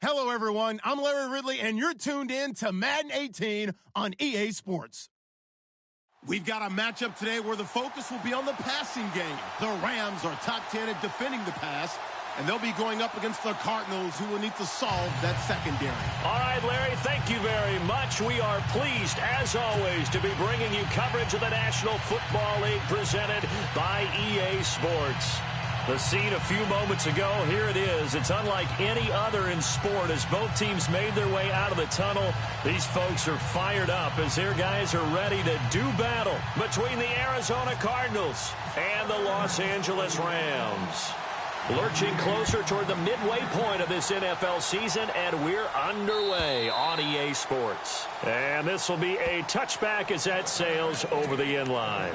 Hello, everyone. I'm Larry Ridley, and you're tuned in to Madden 18 on EA Sports. We've got a matchup today where the focus will be on the passing game. The Rams are top 10 at defending the pass, and they'll be going up against the Cardinals, who will need to solve that secondary. All right, Larry, thank you very much. We are pleased, as always, to be bringing you coverage of the National Football League presented by EA Sports. The scene a few moments ago, here it is. It's unlike any other in sport as both teams made their way out of the tunnel. These folks are fired up as their guys are ready to do battle between the Arizona Cardinals and the Los Angeles Rams. Lurching closer toward the midway point of this NFL season, and we're underway on EA Sports. And this will be a touchback as that sails over the end line.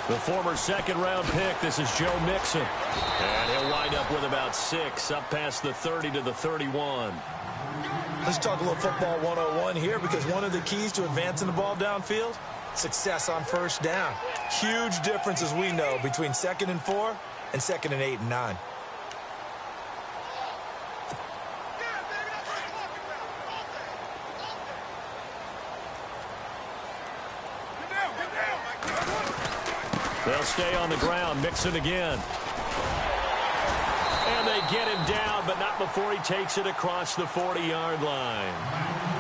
The former second-round pick, this is Joe Mixon. And he'll wind up with about 6, up past the 30 to the 31. Let's talk a little football 101 here, because one of the keys to advancing the ball downfield, success on first down. Huge difference, as we know, between 2nd and 4 and 2nd and 8 and 9. They'll stay on the ground. Mixon again. And they get him down, but not before he takes it across the 40-yard line.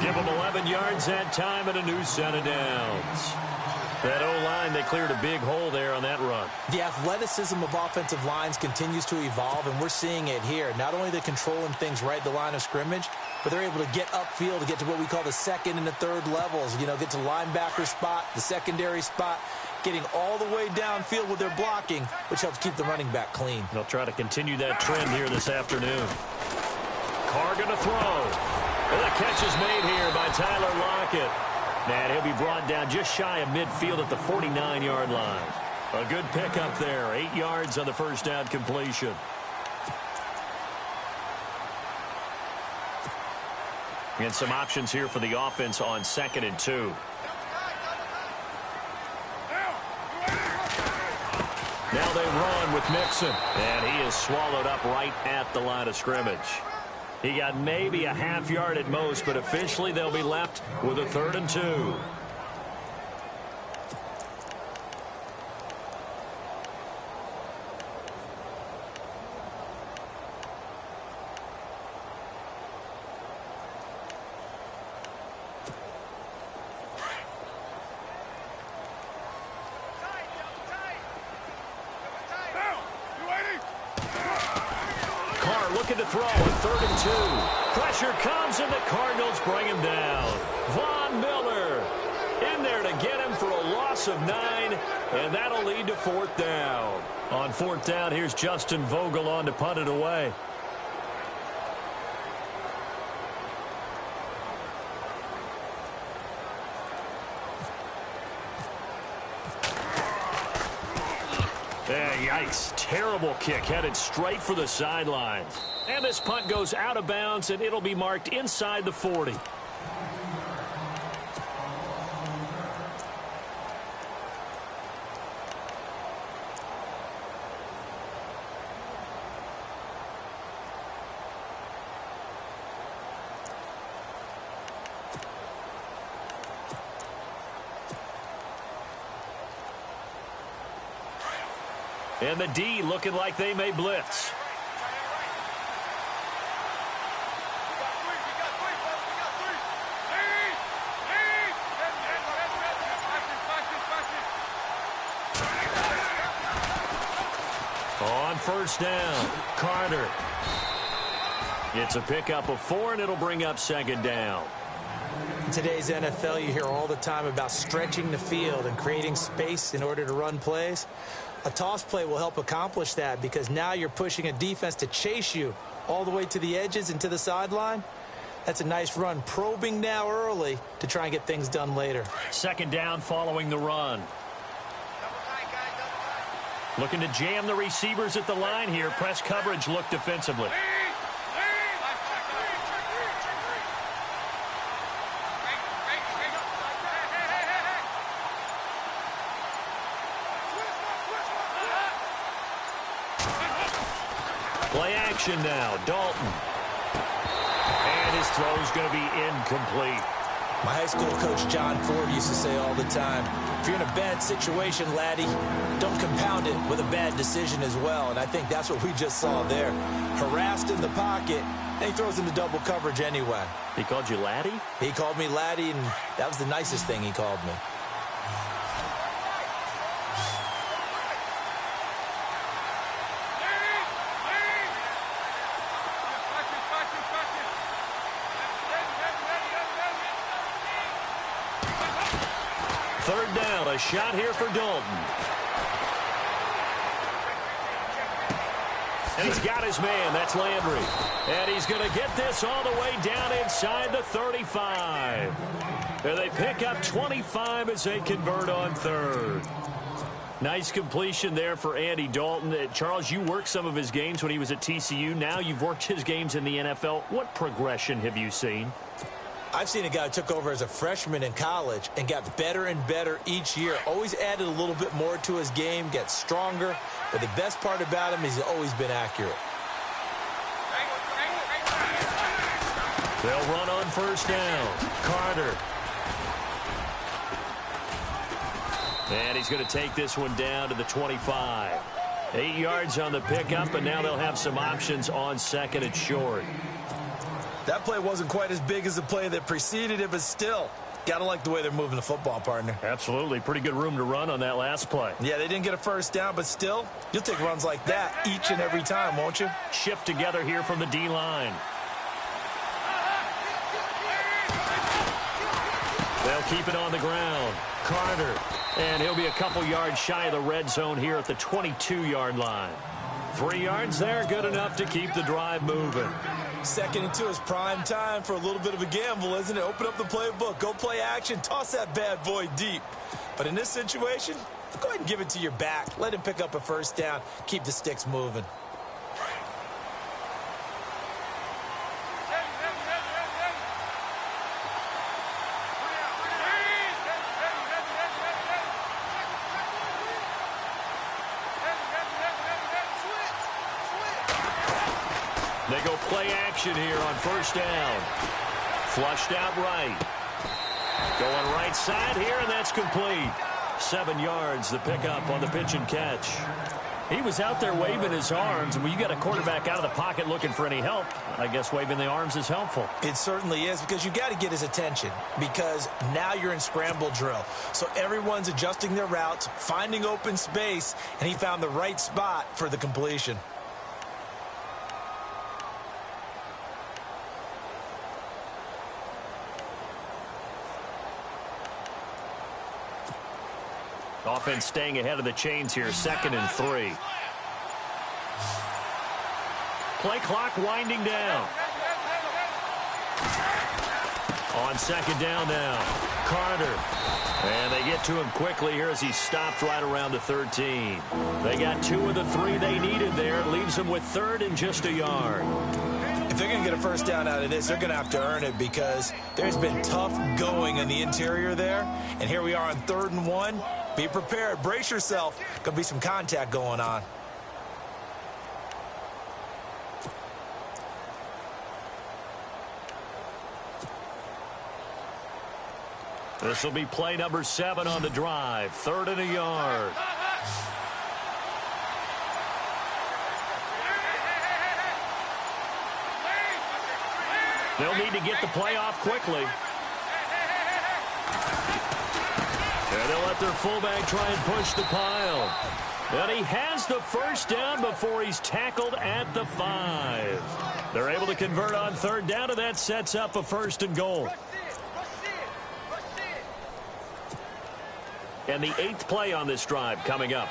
Give him 11 yards that time and a new set of downs. That O-line, they cleared a big hole there on that run. The athleticism of offensive lines continues to evolve, and we're seeing it here. Not only are they controlling things right at the line of scrimmage, but they're able to get upfield to get to what we call the second and the third levels. You know, get to linebacker spot, the secondary spot, getting all the way downfield with their blocking, which helps keep the running back clean. They'll try to continue that trend here this afternoon. Carr going to throw. And the catch is made here by Tyler Lockett. And he'll be brought down just shy of midfield at the 49-yard line. A good pickup there. 8 yards on the first down completion. And some options here for the offense on 2nd and 2. Now they run with Mixon. And he is swallowed up right at the line of scrimmage. He got maybe a half yard at most, but officially they'll be left with a 3rd and 2. Looking to throw on 3rd and 2. Pressure comes and the Cardinals bring him down. Von Miller in there to get him for a loss of 9, and that'll lead to 4th down. On 4th down, here's Justin Vogel on to punt it away. Yikes. Terrible kick headed straight for the sidelines. And this punt goes out of bounds, and it'll be marked inside the 40. And the D looking like they may blitz. On 1st down, Carter. It's a pickup of 4, and it'll bring up 2nd down. In today's NFL, you hear all the time about stretching the field and creating space in order to run plays. A toss play will help accomplish that, because now you're pushing a defense to chase you all the way to the edges and to the sideline. That's a nice run, probing now early to try and get things done later. Second down following the run. Looking to jam the receivers at the line here. Press coverage look defensively. Play action now. Dalton. And his throw is going to be incomplete. My high school coach, John Ford, used to say all the time, if you're in a bad situation, laddie, don't compound it with a bad decision as well. And I think that's what we just saw there. Harassed in the pocket, and he throws into double coverage anyway. He called you laddie? He called me laddie, and that was the nicest thing he called me. Third down, a shot here for Dalton. And he's got his man. That's Landry. And he's going to get this all the way down inside the 35. And they pick up 25 as they convert on third. Nice completion there for Andy Dalton. Charles, you worked some of his games when he was at TCU. Now you've worked his games in the NFL. What progression have you seen? I've seen a guy who took over as a freshman in college and got better and better each year. Always added a little bit more to his game, gets stronger. But the best part about him is he's always been accurate. They'll run on first down. Carter. And he's going to take this one down to the 25. 8 yards on the pickup, and now they'll have some options on second and short. That play wasn't quite as big as the play that preceded it, but still, gotta like the way they're moving the football, partner. Absolutely. Pretty good room to run on that last play. Yeah, they didn't get a first down, but still, you'll take runs like that each and every time, won't you? Shift together here from the D-line. They'll keep it on the ground. Carter. And he'll be a couple yards shy of the red zone here at the 22-yard line. 3 yards there, good enough to keep the drive moving. 2nd and 2 is prime time for a little bit of a gamble, isn't it? Open up the playbook, go play action, toss that bad boy deep. But in this situation, go ahead and give it to your back. Let him pick up a first down, keep the sticks moving. They go play action here on first down. Flushed out right. Going right side here, and that's complete. 7 yards, the pickup on the pitch and catch. He was out there waving his arms, and when you got a quarterback out of the pocket looking for any help, I guess waving the arms is helpful. It certainly is, because you got to get his attention, because now you're in scramble drill. So everyone's adjusting their routes, finding open space, and he found the right spot for the completion. Offense staying ahead of the chains here, 2nd and 3. Play clock winding down. On 2nd down now, Carter. And they get to him quickly here as he stopped right around the 13. They got 2 of the 3 they needed there. It leaves them with 3rd and just a yard. If they're going to get a first down out of this, they're going to have to earn it, because there's been tough going in the interior there. And here we are on 3rd and 1. Be prepared. Brace yourself. Going to be some contact going on. This will be play number 7 on the drive. 3rd and a yard. They'll need to get the play off quickly. And they'll let their fullback try and push the pile. And he has the first down before he's tackled at the 5. They're able to convert on 3rd down, and that sets up a 1st and goal. And the 8th play on this drive coming up.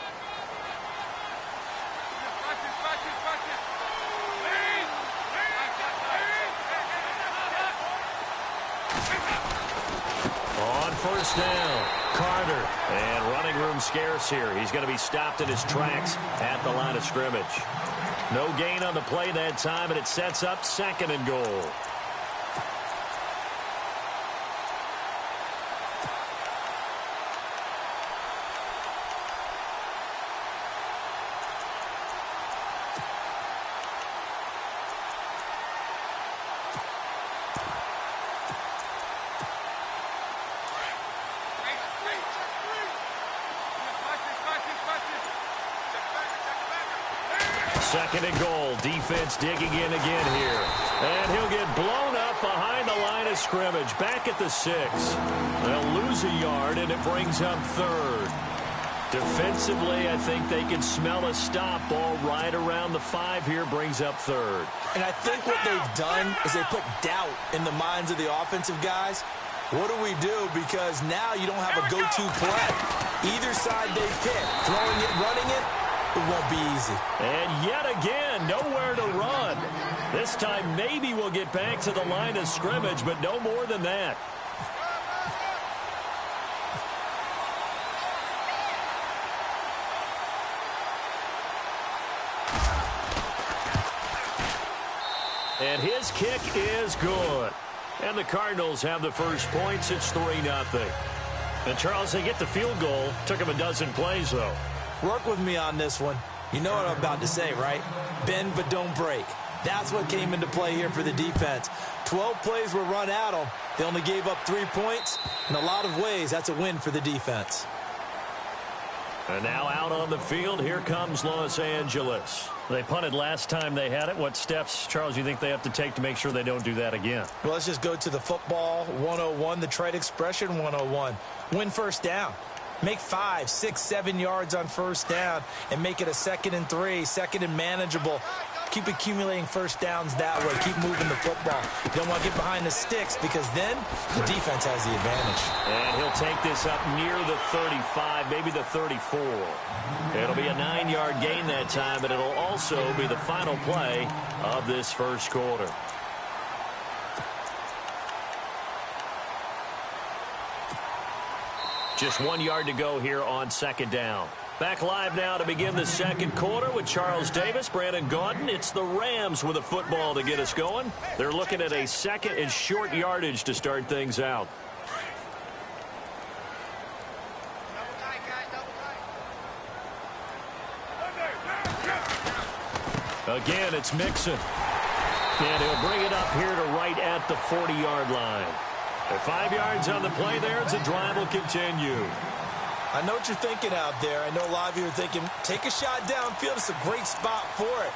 first down. Carter. And running room scarce here. He's going to be stopped in his tracks at the line of scrimmage. No gain on the play that time, and it sets up 2nd and goal. Second and goal. Defense digging in again here. And he'll get blown up behind the line of scrimmage. Back at the 6. They'll lose a yard, and it brings up 3rd. Defensively, I think they can smell a stop. Ball right around the 5 here, brings up 3rd. And I think what they've done is they put doubt in the minds of the offensive guys. What do we do? Because now you don't have a go-to play. Either side they pick, throwing it, running it, it won't be easy. And yet again, nowhere to run. This time maybe we'll get back to the line of scrimmage, but no more than that. And his kick is good. And the Cardinals have the first points. It's 3-0. And Charles, they get the field goal. Took him a dozen plays, though. Work with me on this one. You know what I'm about to say, right? Bend but don't break. That's what came into play here for the defense. 12 plays were run at them. They only gave up 3 points. In a lot of ways, that's a win for the defense. And now out on the field, here comes Los Angeles. They punted last time they had it. What steps, Charles, you think they have to take to make sure they don't do that again? Well, let's just go to the football 101, the trade expression 101. Win first down. Make 5, 6, 7 yards on first down and make it a 2nd and 3, 2nd and manageable. Keep accumulating first downs that way. Keep moving the football. You don't want to get behind the sticks because then the defense has the advantage. And he'll take this up near the 35, maybe the 34. It'll be a 9-yard gain that time, but it'll also be the final play of this first quarter. Just 1 yard to go here on 2nd down. Back live now to begin the second quarter with Charles Davis, Brandon Gaudin. It's the Rams with a football to get us going. They're looking at a 2nd and short yardage to start things out. Again, it's Mixon. And he'll bring it up here to right at the 40-yard line. They're 5 yards on the play there as the drive will continue. I know what you're thinking out there. I know a lot of you are thinking, take a shot downfield. It's a great spot for it.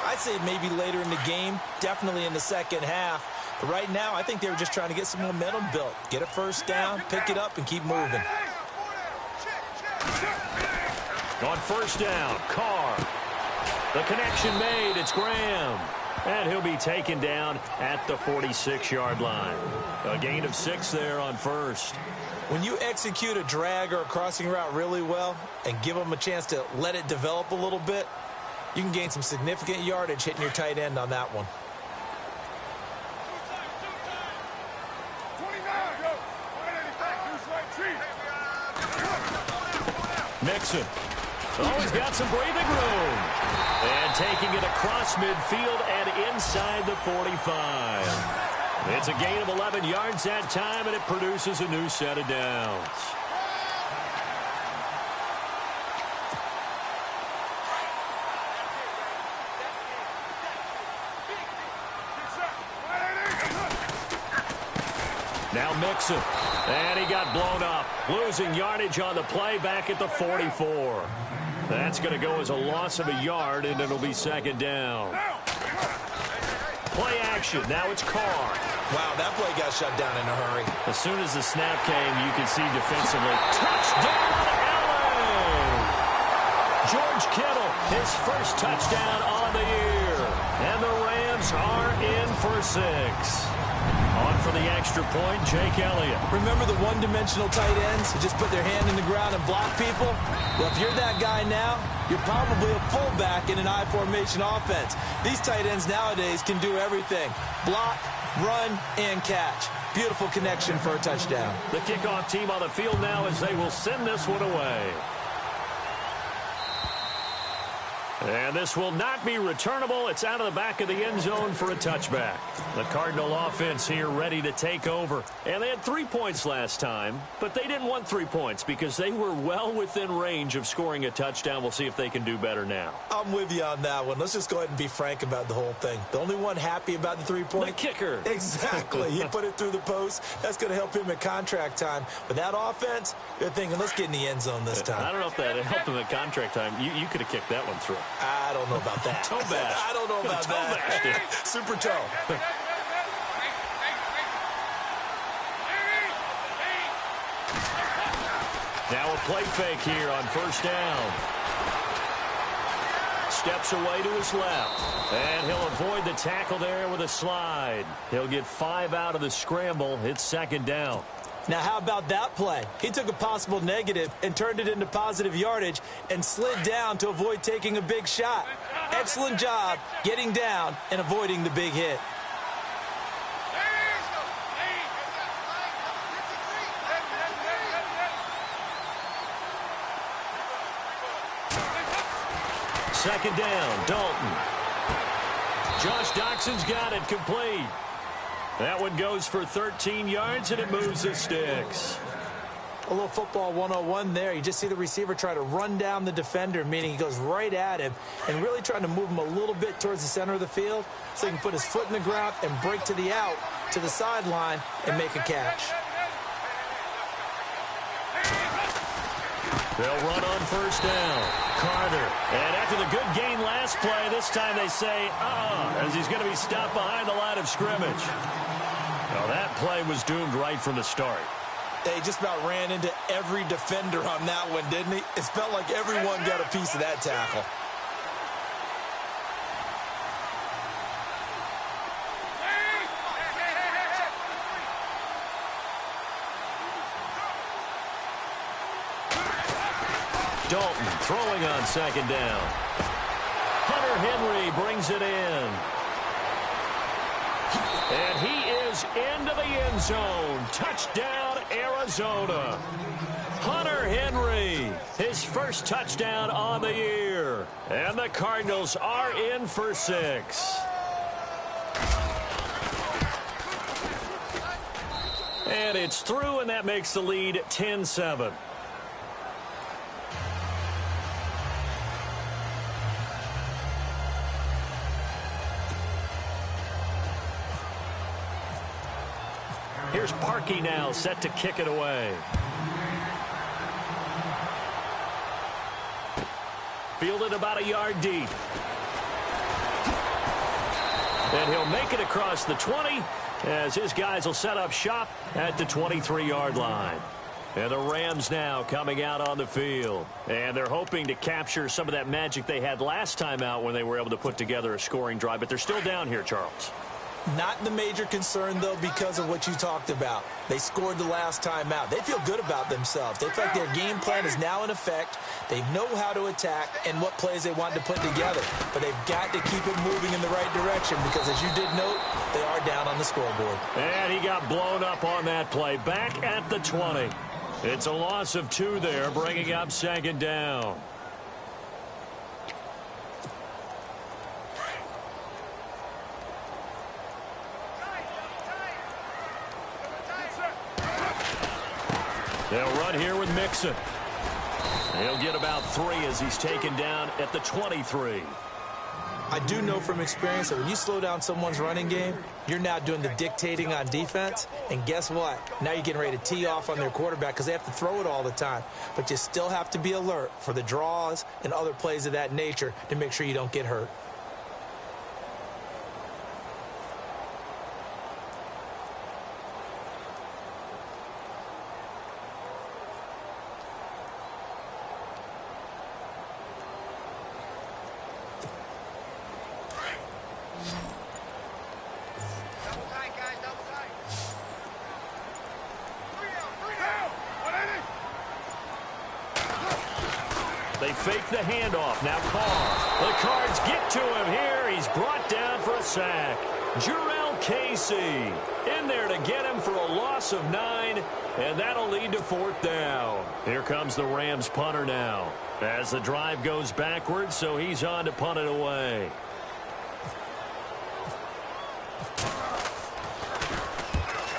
I'd say maybe later in the game, definitely in the second half. But right now, I think they were just trying to get some momentum built. Get a first down, pick it up, and keep moving. On first down, Carr. The connection made. It's Graham. And he'll be taken down at the 46-yard line. A gain of 6 there on first. When you execute a drag or a crossing route really well and give them a chance to let it develop a little bit, you can gain some significant yardage hitting your tight end on that one. Mixon. Oh, he's got some breathing room. And taking it across midfield and inside the 45. It's a gain of 11 yards that time, and it produces a new set of downs. Now Mixon. And he got blown up. Losing yardage on the play back at the 44. That's going to go as a loss of a yard, and it'll be second down. Play action. Now it's Carr. Wow, that play got shut down in a hurry. As soon as the snap came, you can see defensively. Touchdown, Allen! George Kittle, his first touchdown on the year. And the Rams are in for 6. On for the extra point, Jake Elliott. Remember the one-dimensional tight ends who just put their hand in the ground and block people? Well, if you're that guy now, you're probably a fullback in an I-formation offense. These tight ends nowadays can do everything. Block, run, and catch. Beautiful connection for a touchdown. The kickoff team on the field now as they will send this one away. And this will not be returnable. It's out of the back of the end zone for a touchback. The Cardinal offense here ready to take over. And they had 3 points last time, but they didn't want 3 points because they were well within range of scoring a touchdown. We'll see if they can do better now. I'm with you on that one. Let's just go ahead and be frank about the whole thing. The only one happy about the 3-point? The kicker. Exactly. He put it through the post. That's going to help him at contract time. But that offense, they're thinking, let's get in the end zone this time. I don't know if that helped him at contract time. You could have kicked that one through. I don't know about that. Toe bash. I don't know about that. Super toe. Now a play fake here on first down. Steps away to his left. And he'll avoid the tackle there with a slide. He'll get 5 out of the scramble. It's second down. Now, how about that play? He took a possible negative and turned it into positive yardage and slid down to avoid taking a big shot. Excellent job getting down and avoiding the big hit. Second down, Dalton. Josh Doxson's got it complete. That one goes for 13 yards, and it moves the sticks. A little football 101 there. You just see the receiver try to run down the defender, meaning he goes right at him and really trying to move him a little bit towards the center of the field so he can put his foot in the ground and break to the out, to the sideline, and make a catch. They'll run on first down. Carter. And after the good gain last play, this time they say, as he's going to be stopped behind the line of scrimmage. Well, that play was doomed right from the start. They just about ran into every defender on that one, didn't he? It felt like everyone got a piece of that tackle. Dalton throwing on second down. Hunter Henry brings it in. And he is into the end zone. Touchdown, Arizona. Hunter Henry, his first touchdown on the year. And the Cardinals are in for 6. And it's through, and that makes the lead 10-7. Here's Parkey now, set to kick it away. Fielded about a yard deep. And he'll make it across the 20 as his guys will set up shop at the 23-yard line. And the Rams now coming out on the field. And they're hoping to capture some of that magic they had last time out when they were able to put together a scoring drive. But they're still down here, Charles. Not the major concern, though, because of what you talked about. They scored the last time out. They feel good about themselves. They feel like their game plan is now in effect. They know how to attack and what plays they want to put together. But they've got to keep it moving in the right direction because, as you did note, they are down on the scoreboard. And he got blown up on that play. Back at the 20. It's a loss of 2 there, bringing up second down. They'll run here with Mixon. He'll get about 3 as he's taken down at the 23. I do know from experience that when you slow down someone's running game, you're now doing the dictating on defense. And guess what? Now you're getting ready to tee off on their quarterback because they have to throw it all the time. But you still have to be alert for the draws and other plays of that nature to make sure you don't get hurt. They fake the handoff. Now Carr. The Cards get to him here. He's brought down for a sack. Jurrell Casey in there to get him for a loss of 9, and that'll lead to 4th down. Here comes the Rams punter now as the drive goes backwards, so he's on to punt it away.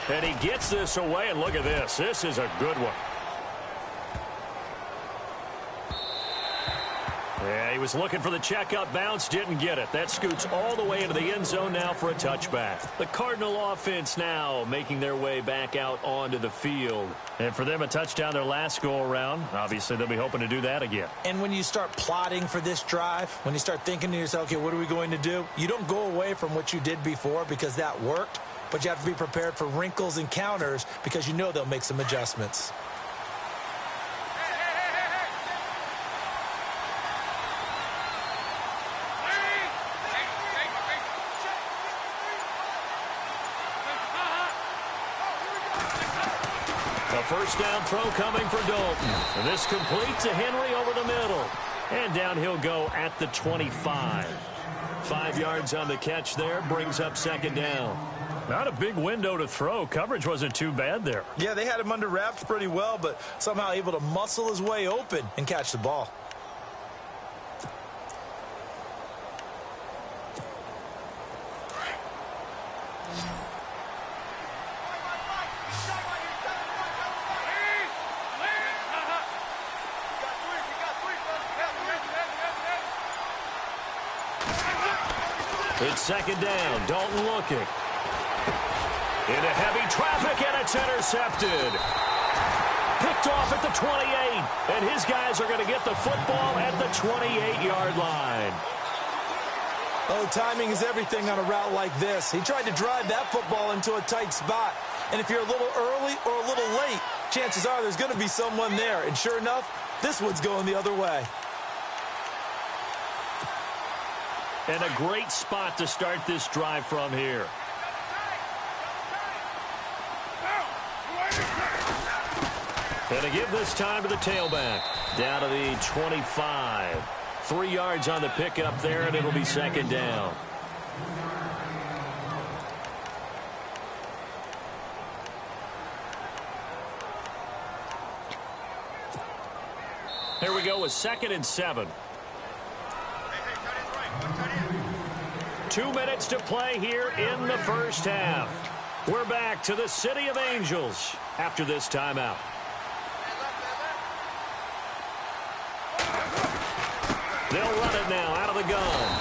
And he gets this away, and look at this. This is a good one. Yeah, he was looking for the checkup bounce, didn't get it. That scoots all the way into the end zone now for a touchback. The Cardinal offense now making their way back out onto the field. And for them, a touchdown their last go-around. Obviously, they'll be hoping to do that again. And when you start plotting for this drive, when you start thinking to yourself, okay, what are we going to do? You don't go away from what you did before because that worked, but you have to be prepared for wrinkles and counters because you know they'll make some adjustments. First down throw coming for Dalton. And this completes to Henry over the middle. And down he'll go at the 25. 5 yards on the catch there. Brings up 2nd down. Not a big window to throw. Coverage wasn't too bad there. Yeah, they had him under wraps pretty well, but somehow able to muscle his way open and catch the ball. It's 2nd down. Dalton looking. Into heavy traffic, and it's intercepted. Picked off at the 28. And his guys are going to get the football at the 28-yard line. Oh, timing is everything on a route like this. He tried to drive that football into a tight spot. And if you're a little early or a little late, chances are there's going to be someone there. And sure enough, this one's going the other way. And a great spot to start this drive from here. And to give this time to the tailback. Down to the 25. 3 yards on the pickup there, and it'll be 2nd down. Here we go with 2nd and 7. 2 minutes to play here in the first half. We're back to the City of Angels after this timeout. They'll run it now out of the gun.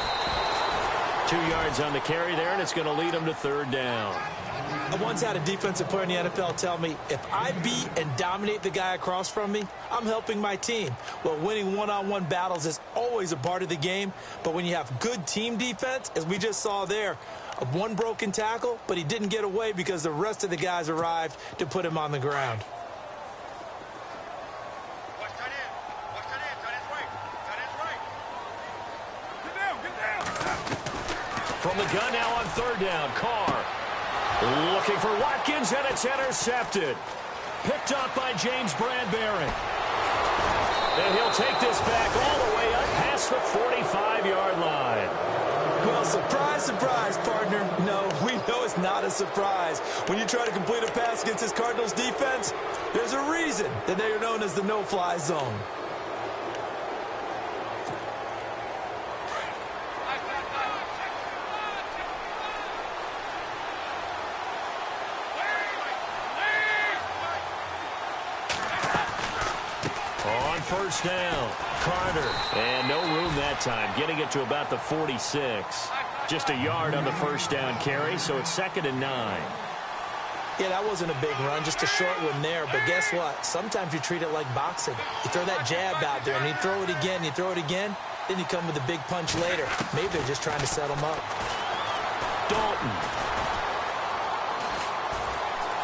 2 yards on the carry there, and it's going to lead them to 3rd down. I once had a defensive player in the NFL tell me, if I beat and dominate the guy across from me, I'm helping my team. Well, winning one-on-one battles is always a part of the game, but when you have good team defense, as we just saw there, one broken tackle, but he didn't get away because the rest of the guys arrived to put him on the ground. From the gun now on 3rd down, Carr. Looking for Watkins, and it's intercepted. Picked up by James Bradbury. And he'll take this back all the way up past the 45-yard line. Well, surprise, surprise, partner. No, we know it's not a surprise. When you try to complete a pass against this Cardinals defense, there's a reason that they are known as the no-fly zone. First down, Carter. And no room that time, getting it to about the 46. Just a yard on the first down carry, so it's 2nd and 9. Yeah, that wasn't a big run, just a short one there. But guess what? Sometimes you treat it like boxing. You throw that jab out there, and you throw it again, you throw it again, then you come with a big punch later. Maybe they're just trying to set him up. Dalton.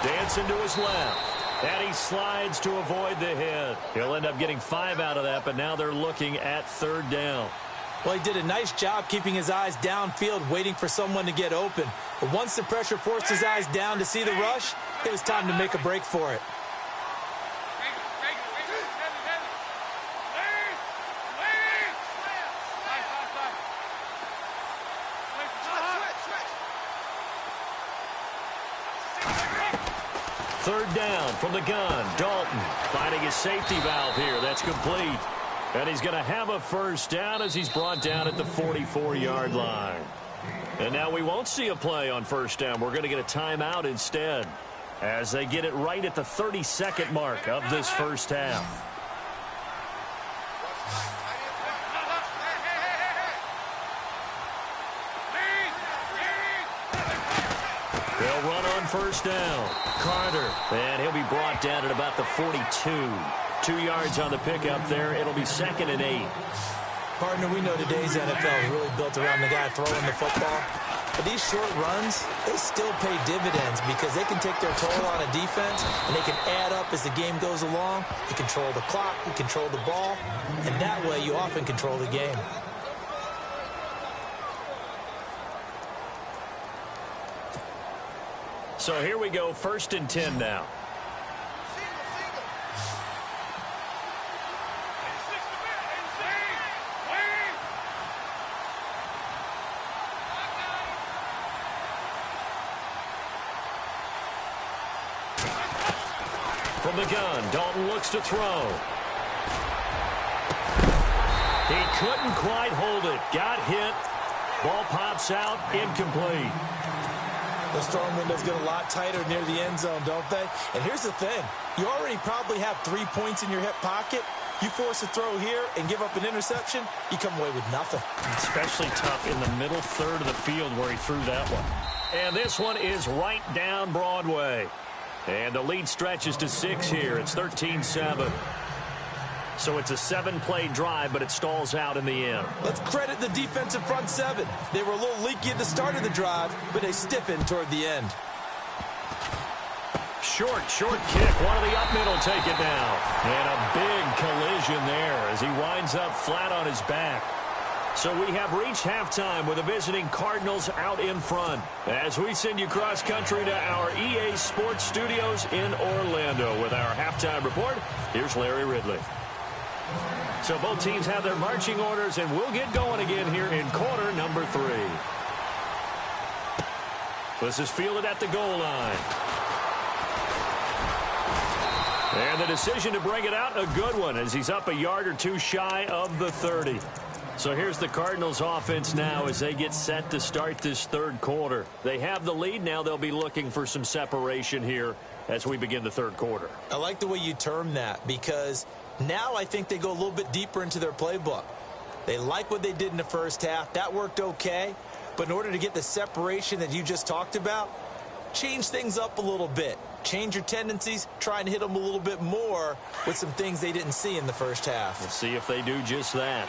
Dancing to his left. And he slides to avoid the hit. He'll end up getting 5 out of that, but now they're looking at 3rd down. Well, he did a nice job keeping his eyes downfield, waiting for someone to get open. But once the pressure forced his eyes down to see the rush, it was time to make a break for it. Third down from the gun. Dalton finding his safety valve here. That's complete. And he's going to have a first down as he's brought down at the 44-yard line. And now we won't see a play on first down. We're going to get a timeout instead as they get it right at the 32nd mark of this first half. They'll run on first down. Carter, and he'll be brought down at about the 42. 2 yards on the pickup there. It'll be 2nd and 8. Partner, we know today's NFL is really built around the guy throwing the football. But these short runs, they still pay dividends because they can take their toll on a defense and they can add up as the game goes along. You control the clock, you control the ball, and that way you often control the game. So here we go, 1st and 10 now. From the gun, Dalton looks to throw. He couldn't quite hold it. Got hit. Ball pops out, incomplete. Those throwing windows get a lot tighter near the end zone, don't they? And here's the thing. You already probably have 3 points in your hip pocket. You force a throw here and give up an interception, you come away with nothing. Especially tough in the middle third of the field where he threw that one. And this one is right down Broadway. And the lead stretches to 6 here. It's 13-7. So it's a 7-play drive, but it stalls out in the end. Let's credit the defensive front 7. They were a little leaky at the start of the drive, but they stiffened toward the end. Short kick. One of the up middle take it down. And a big collision there as he winds up flat on his back. So we have reached halftime with the visiting Cardinals out in front. As we send you cross-country to our EA Sports Studios in Orlando with our halftime report, here's Larry Ridley. So both teams have their marching orders, and we'll get going again here in quarter number 3. This is fielded at the goal line. And the decision to bring it out, a good one, as he's up a yard or two shy of the 30. So here's the Cardinals offense now as they get set to start this third quarter. They have the lead. Now they'll be looking for some separation here as we begin the third quarter. I like the way you term that because now I think they go a little bit deeper into their playbook. They like what they did in the first half. That worked okay. But in order to get the separation that you just talked about, change things up a little bit. Change your tendencies. Try and hit them a little bit more with some things they didn't see in the first half. We'll see if they do just that.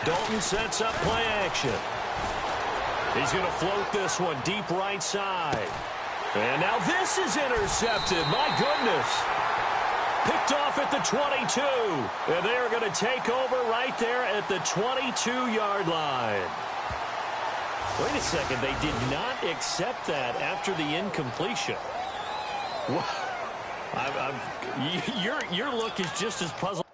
Dalton sets up play action. He's going to float this one deep right side. And now this is intercepted. My goodness. Picked off at the 22. And they are going to take over right there at the 22-yard line. Wait a second. They did not accept that after the incompletion. Your look is just as puzzling.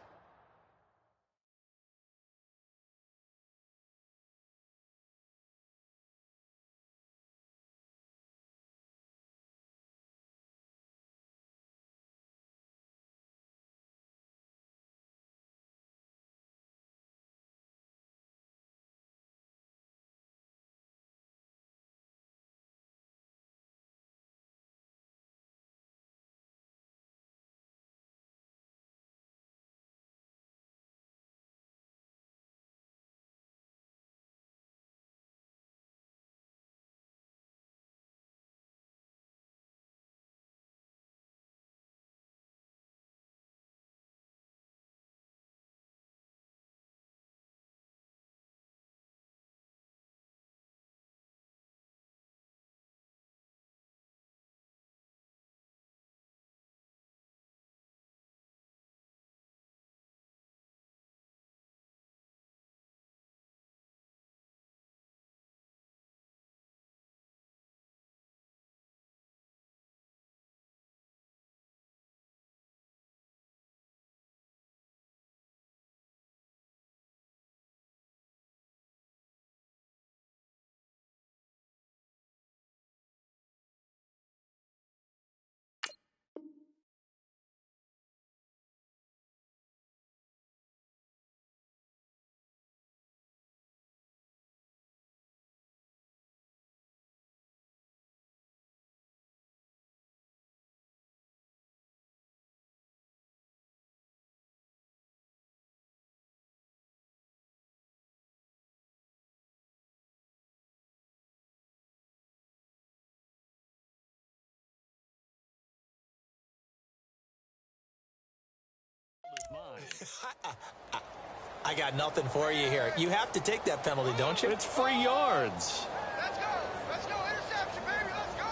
I got nothing for you here. You have to take that penalty, don't you? It's free yards. Let's go. Let's go. Interception, baby. Let's go.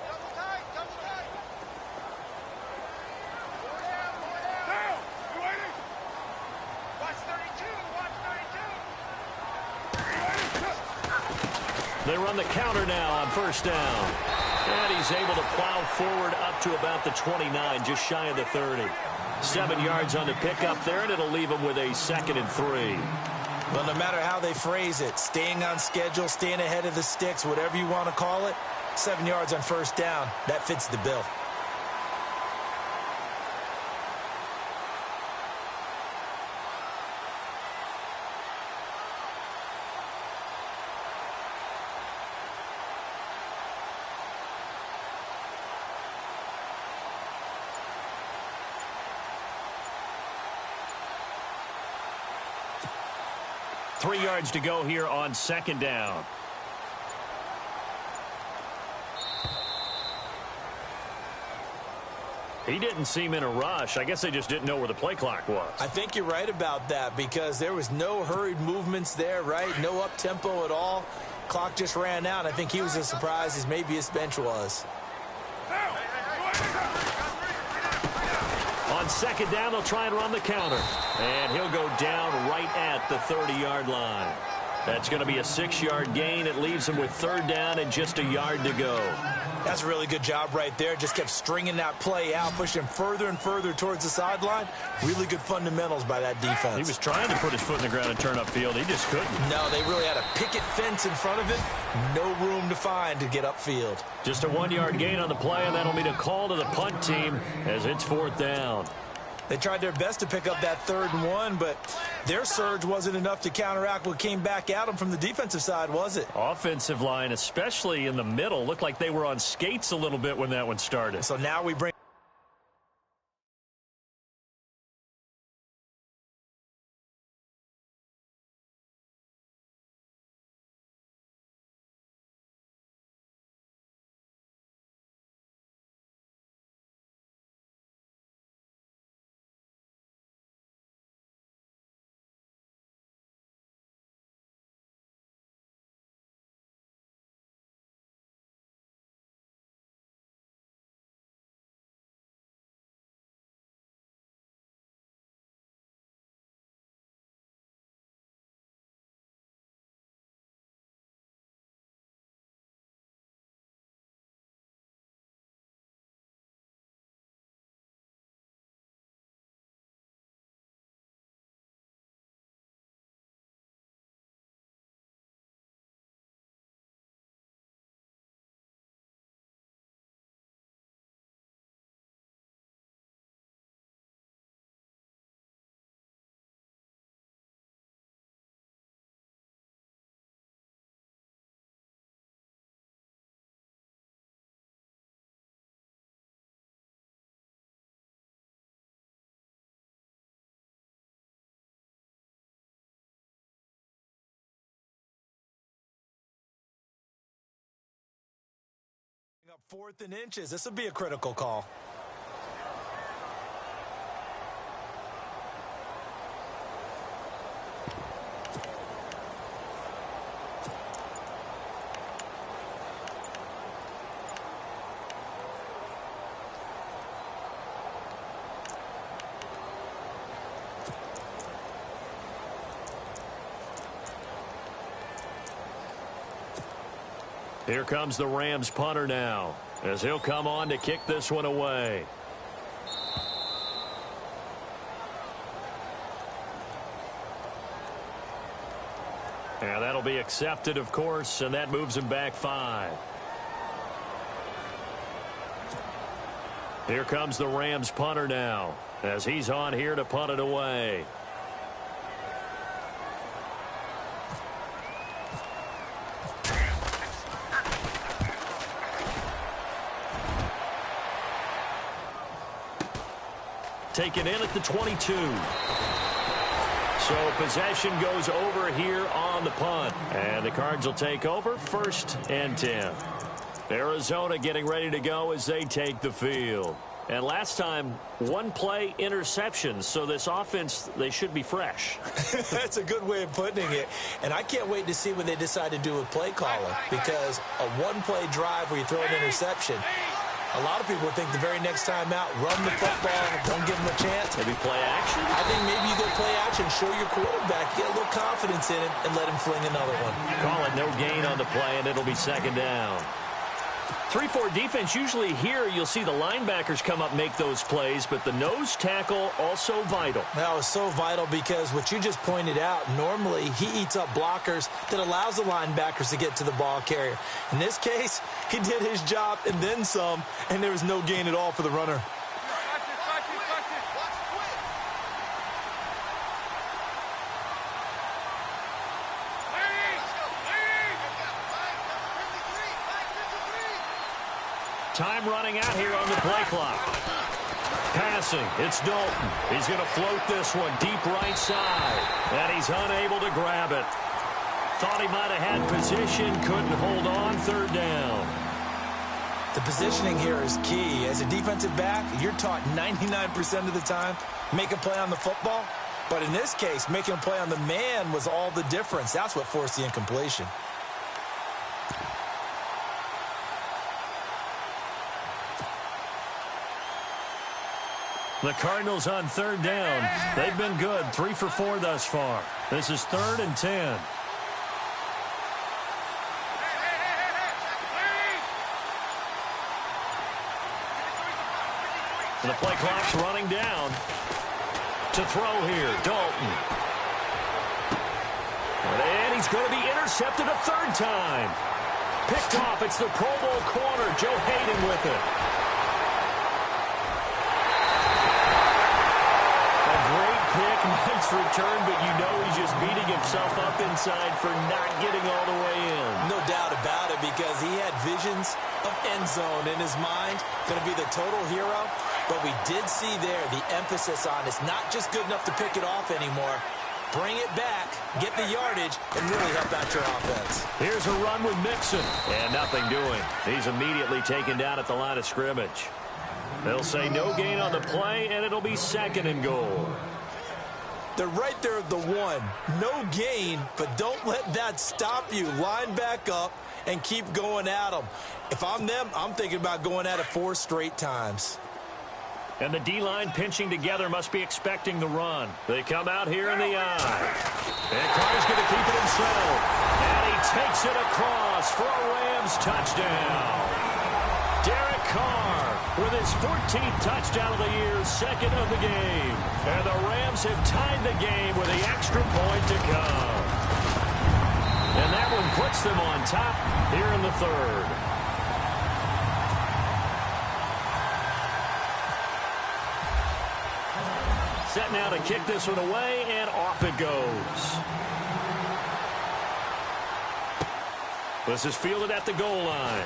Double tight. Double tight. Down. You waiting? Watch 32. Watch 32. They run the counter now on first down. And he's able to plow forward up to about the 29, just shy of the 30. 7 yards on the pickup there, and it'll leave him with a 2nd and 3. Well, no matter how they phrase it, staying on schedule, staying ahead of the sticks, whatever you want to call it, 7 yards on first down, that fits the bill. Three yards to go here on second down. He didn't seem in a rush. I guess they just didn't know where the play clock was. I think you're right about that because there was no hurried movements there, right? No up-tempo at all. Clock just ran out. I think he was as surprised as maybe his bench was. On second down, they'll try and run the counter. And he'll go down right at the 30-yard line. That's going to be a 6-yard gain. It leaves him with third down and just a yard to go. That's a really good job right there. Just kept stringing that play out, pushing him further and further towards the sideline. Really good fundamentals by that defense. He was trying to put his foot in the ground and turn upfield. He just couldn't. No, they really had a picket fence in front of it. No room to find to get upfield. Just a 1-yard gain on the play, and that'll mean a call to the punt team as it's fourth down. They tried their best to pick up that 3rd and 1, but their surge wasn't enough to counteract what came back at them from the defensive side, was it? Offensive line, especially in the middle, looked like they were on skates a little bit when that one started. So now we bring... Up 4th and inches. This will be a critical call. Here comes the Rams punter now, as he'll come on to kick this one away. And that'll be accepted, of course, and that moves him back 5. Here comes the Rams punter now, as he's on here to punt it away. Taken in at the 22. So possession goes over here on the punt. And the Cards will take over 1st and 10. Arizona getting ready to go as they take the field. And last time, 1-play interceptions. So this offense, they should be fresh. That's a good way of putting it. And I can't wait to see what they decide to do with play calling. Because a 1-play drive where you throw an interception, a lot of people think the very next time out, run the football, don't give them a chance. Maybe play action? I think maybe you go play action, show your quarterback, get a little confidence in it, and let him fling another one. Call it no gain on the play, and it'll be 2nd down. 3-4 defense, usually here you'll see the linebackers come up make those plays, but the nose tackle also vital. That was so vital because what you just pointed out, normally he eats up blockers that allows the linebackers to get to the ball carrier. In this case, he did his job and then some, and there was no gain at all for the runner. Time running out here on the play clock. Passing, it's Dalton. He's going to float this one deep right side. And he's unable to grab it. Thought he might have had position, couldn't hold on, 3rd down. The positioning here is key. As a defensive back, you're taught 99% of the time, make a play on the football. But in this case, making a play on the man was all the difference. That's what forced the incompletion. The Cardinals on 3rd down. They've been good, 3 for 4 thus far. This is 3rd and 10. The play clock's running down. To throw here, Dalton. And he's going to be intercepted a 3rd time. Picked off. It's the Pro Bowl corner, Joe Hayden with it. Nice return, but you know he's just beating himself up inside for not getting all the way in. No doubt about it, because he had visions of end zone in his mind. Going to be the total hero. But we did see there the emphasis on it's not just good enough to pick it off anymore. Bring it back, get the yardage, and really help out your offense. Here's a run with Mixon. And nothing doing. He's immediately taken down at the line of scrimmage. They'll say no gain on the play, and it'll be 2nd and goal. They're right there at the 1. No gain, but don't let that stop you. Line back up and keep going at them. If I'm them, I'm thinking about going at it 4 straight times. And the D-line pinching together must be expecting the run. They come out here in the eye. And Carr's going to keep it himself. And he takes it across for a Rams touchdown. Derek Carr with his 14th touchdown of the year, 2nd of the game. And the Rams have tied the game with the extra point to come. And that one puts them on top here in the 3rd. Set now to kick this one away, and off it goes. This is fielded at the goal line.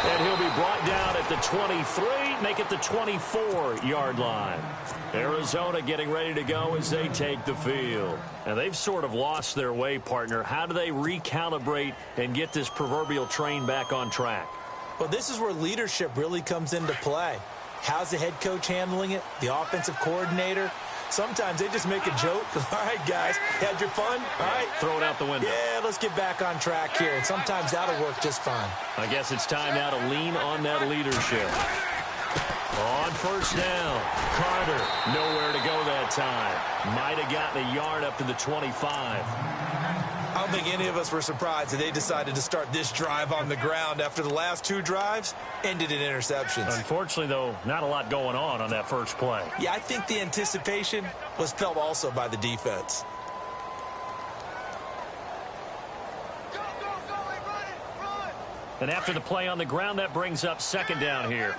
And he'll be brought down at the 23, make it the 24-yard line. Arizona getting ready to go as they take the field. And they've sort of lost their way, partner. How do they recalibrate and get this proverbial train back on track? Well, this is where leadership really comes into play. How's the head coach handling it? The offensive coordinator? Sometimes they just make a joke. All right, guys, had your fun? All right. Throw it out the window. Yeah, let's get back on track here. And sometimes that'll work just fine. I guess it's time now to lean on that leadership. On 1st down, Carter, nowhere to go that time. Might have gotten a yard up to the 25. I don't think any of us were surprised that they decided to start this drive on the ground after the last 2 drives ended in interceptions. Unfortunately, though, not a lot going on that first play. Yeah, I think the anticipation was felt also by the defense. Go, go, go, hey, run it, run! And after the play on the ground, that brings up 2nd down here.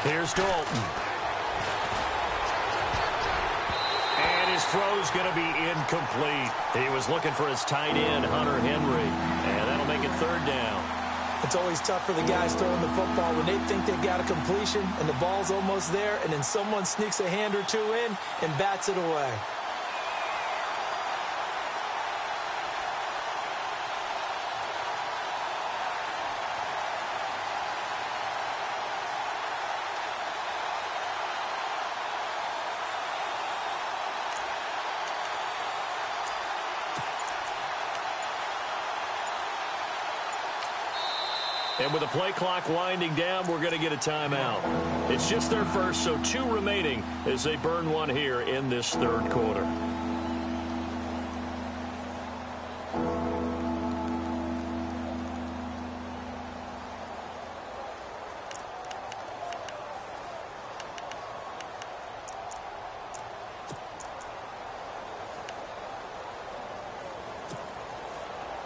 Here's Dalton. And his throw's going to be incomplete. He was looking for his tight end, Hunter Henry, and that'll make it third down. It's always tough for the guys throwing the football when they think they've got a completion and the ball's almost there, and then someone sneaks a hand or two in and bats it away. And with the play clock winding down, we're going to get a timeout. It's just their first, so 2 remaining as they burn one here in this third quarter.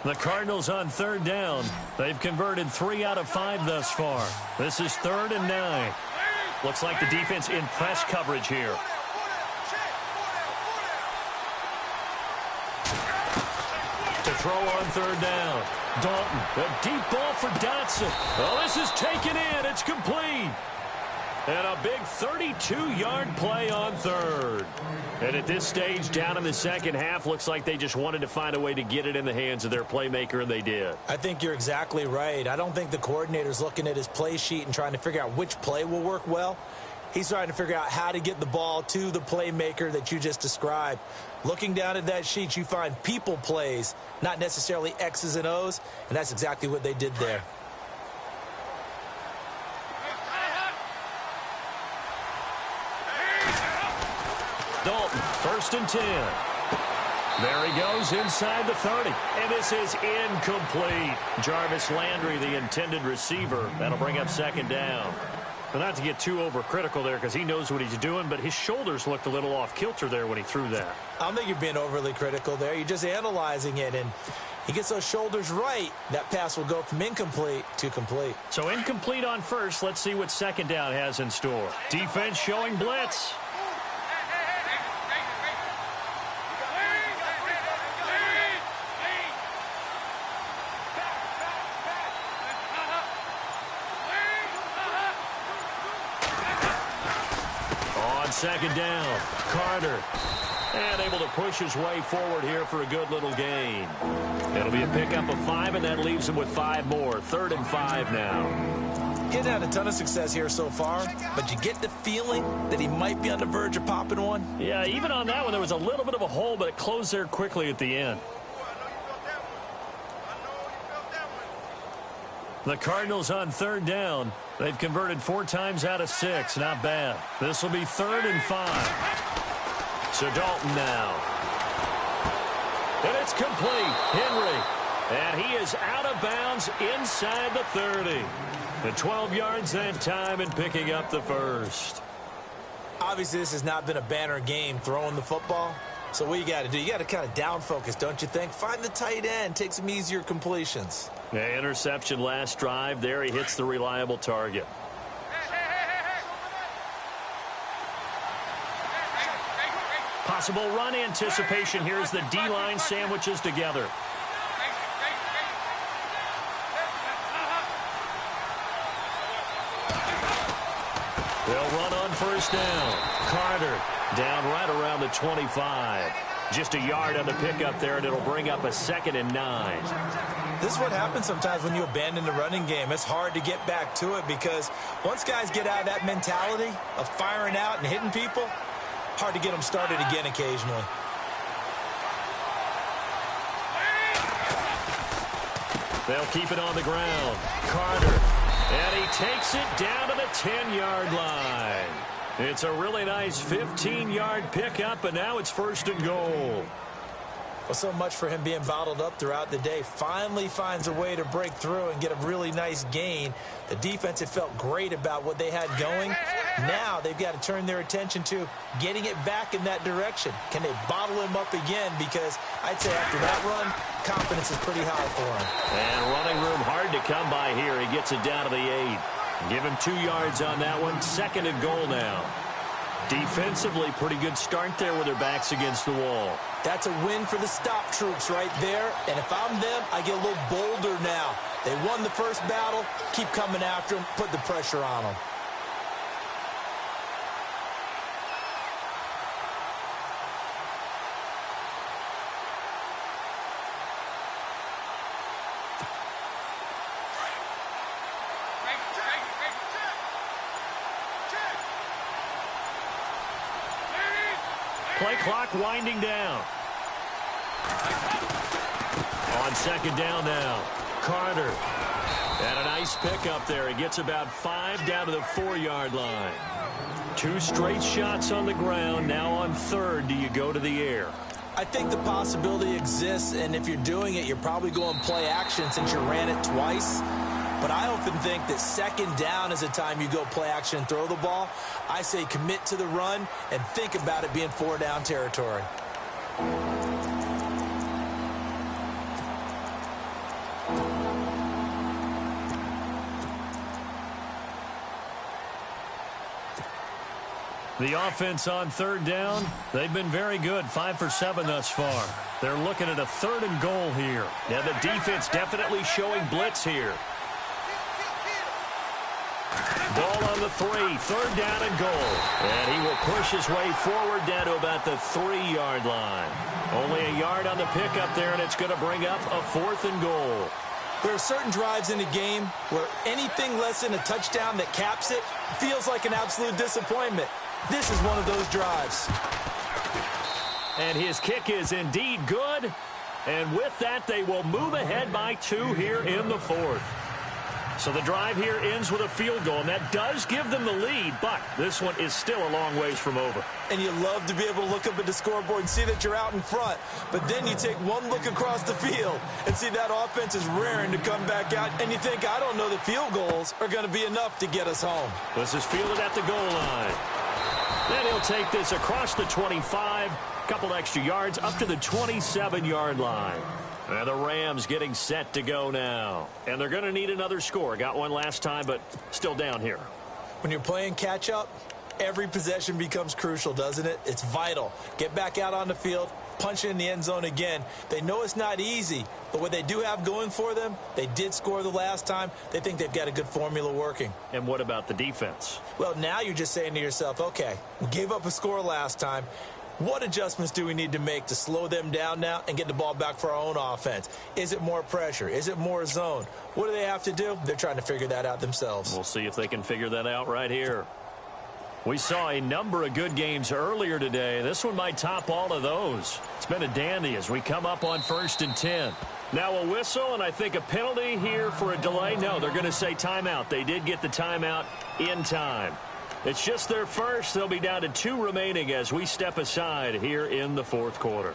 The Cardinals on third down. They've converted 3 out of 5 thus far. This is 3rd and 9. Looks like the defense in press coverage here. To throw on third down. Dalton, a deep ball for Dotson. Oh, this is taken in. It's complete. And a big 32-yard play on third. And at this stage, down in the second half, looks like they just wanted to find a way to get it in the hands of their playmaker, and they did. I think you're exactly right. I don't think the coordinator's looking at his play sheet and trying to figure out which play will work well. He's trying to figure out how to get the ball to the playmaker that you just described. Looking down at that sheet, you find people plays, not necessarily X's and O's, and that's exactly what they did there. Dalton, 1st and 10. There he goes inside the 30. And this is incomplete. Jarvis Landry, the intended receiver. That'll bring up 2nd down. But not to get too overcritical there because he knows what he's doing, but his shoulders looked a little off kilter there when he threw that. I don't think you're being overly critical there. You're just analyzing it, and he gets those shoulders right. That pass will go from incomplete to complete. So incomplete on first. Let's see what 2nd down has in store. Defense showing blitz. On 2nd down, Carter. And able to push his way forward here for a good little gain. It'll be a pickup of 5, and that leaves him with 5 more. 3rd and 5 now. He hasn't had a ton of success here so far, but you get the feeling that he might be on the verge of popping one. Yeah, even on that one, there was a little bit of a hole, but it closed there quickly at the end. The Cardinals on 3rd down. They've converted 4 times out of 6. Not bad. This will be 3rd and 5. So Dalton now. And it's complete. Henry. And he is out of bounds inside the 30. And 12 yards that time and picking up the first. Obviously, this has not been a banner game throwing the football. So what you got to do, you got to kind of down focus, don't you think? Find the tight end. Take some easier completions. Yeah, interception last drive. There he hits the reliable target. Possible run anticipation here as the D-line sandwiches together. They'll run on 1st down. Carter down right around the 25. Just a yard on the pickup there, and it'll bring up a 2nd and 9. This is what happens sometimes when you abandon the running game. It's hard to get back to it because once guys get out of that mentality of firing out and hitting people, hard to get them started again occasionally. They'll keep it on the ground. Carter. And he takes it down to the 10-yard line. It's a really nice 15-yard pickup, and now it's 1st and goal. Well, so much for him being bottled up throughout the day. Finally finds a way to break through and get a really nice gain. The defense had felt great about what they had going. Now they've got to turn their attention to getting it back in that direction. Can they bottle him up again? Because I'd say after that run, confidence is pretty high for him. And running room hard to come by here. He gets it down to the 8. Give him 2 yards on that one. 2nd and goal now. Defensively, pretty good start there with their backs against the wall. That's a win for the stop troops right there. And if I'm them, I get a little bolder now. They won the first battle. Keep coming after them. Put the pressure on them. Play clock winding down. On second down now, Carter. And a nice pickup there. He gets about 5 down to the 4-yard line. 2 straight shots on the ground. Now on third, do you go to the air? I think the possibility exists, and if you're doing it, you're probably going play action since you ran it twice. But I often think that second down is a time you go play action and throw the ball. I say commit to the run and think about it being 4-down territory. The offense on third down, they've been very good, 5 for 7 thus far. They're looking at a 3rd and goal here. Now the defense definitely showing blitz here. Ball on the 3, 3rd down and goal. And he will push his way forward down to about the 3-yard line. Only a yard on the pickup there, and it's going to bring up a 4th and goal. There are certain drives in a game where anything less than a touchdown that caps it feels like an absolute disappointment. This is one of those drives. And his kick is indeed good. And with that, they will move ahead by 2 here in the 4th. So the drive here ends with a field goal, and that does give them the lead, but this one is still a long ways from over. And you love to be able to look up at the scoreboard and see that you're out in front, but then you take one look across the field and see that offense is raring to come back out, and you think, I don't know that field goals are going to be enough to get us home. This is fielded at the goal line. Then he'll take this across the 25, couple extra yards up to the 27-yard line. And the Rams getting set to go now. And they're going to need another score. Got one last time, but still down here. When you're playing catch-up, every possession becomes crucial, doesn't it? It's vital. Get back out on the field, punch it in the end zone again. They know it's not easy, but what they do have going for them, they did score the last time. They think they've got a good formula working. And what about the defense? Well, now you're just saying to yourself, okay, we gave up a score last time. What adjustments do we need to make to slow them down now and get the ball back for our own offense? Is it more pressure? Is it more zone? What do they have to do? They're trying to figure that out themselves. We'll see if they can figure that out right here. We saw a number of good games earlier today. This one might top all of those. It's been a dandy as we come up on 1st and 10. Now a whistle, and I think a penalty here for a delay. No, they're going to say timeout. They did get the timeout in time. It's just their first. They'll be down to 2 remaining as we step aside here in the 4th quarter.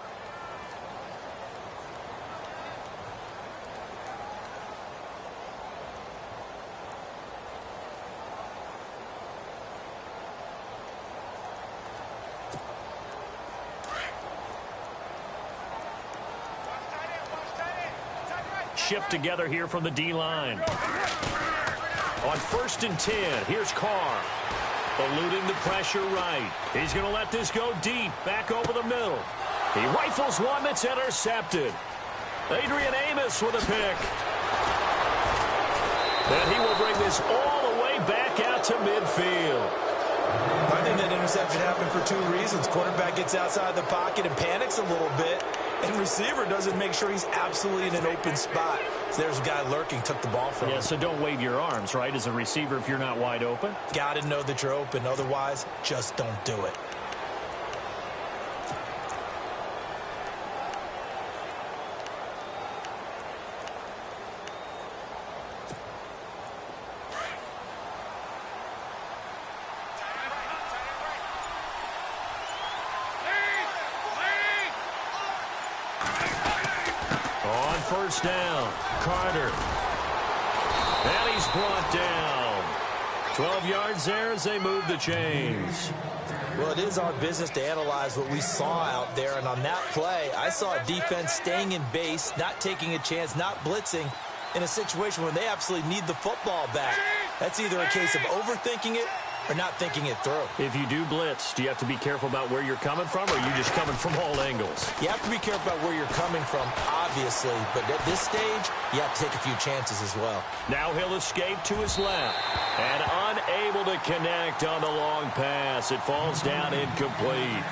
Shift together here from the D-line. On 1st and 10, here's Carr. Eluding the pressure right. He's going to let this go deep, back over the middle. He rifles one that's intercepted. Adrian Amos with a pick. And he will bring this all the way back out to midfield. I think that interception happened for 2 reasons. Quarterback gets outside the pocket and panics a little bit, and receiver doesn't make sure he's absolutely in an open spot. So there's a guy lurking, took the ball from him. Yeah, so don't wave your arms, right, as a receiver if you're not wide open. Got to know that you're open. Otherwise, just don't do it. First down, Carter. And he's brought down. 12 yards there as they move the chains. Well, it is our business to analyze what we saw out there. And on that play, I saw a defense staying in base, not taking a chance, not blitzing in a situation where they absolutely need the football back. That's either a case of overthinking it or not thinking it through. If you do blitz, do you have to be careful about where you're coming from, or are you just coming from all angles? You have to be careful about where you're coming from, obviously, but at this stage, you have to take a few chances as well. Now he'll escape to his left, and unable to connect on the long pass. It falls down incomplete.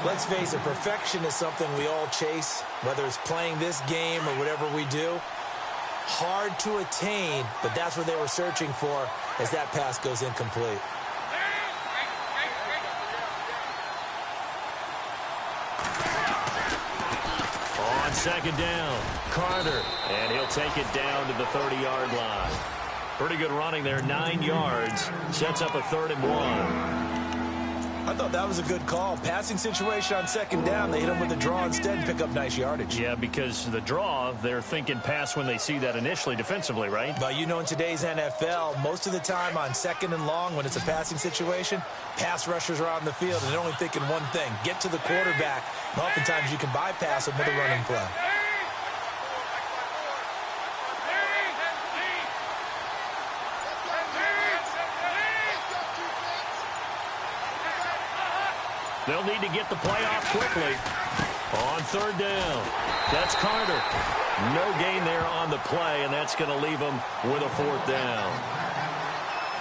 Let's face it, perfection is something we all chase, whether it's playing this game or whatever we do. Hard to attain, but that's what they were searching for as that pass goes incomplete. On second down, Carter, and he'll take it down to the 30-yard line. Pretty good running there, 9 yards. Sets up a 3rd and 1. I thought that was a good call. Passing situation on second down. They hit him with a draw instead and pick up nice yardage. Yeah, because the draw, they're thinking pass when they see that initially defensively, right? But you know, in today's NFL, most of the time on second and long, when it's a passing situation, pass rushers are on the field and they're only thinking one thing, get to the quarterback. And oftentimes you can bypass them with a running play. They'll need to get the play off quickly. On 3rd down, that's Carter. No gain there on the play, and that's going to leave them with a 4th down.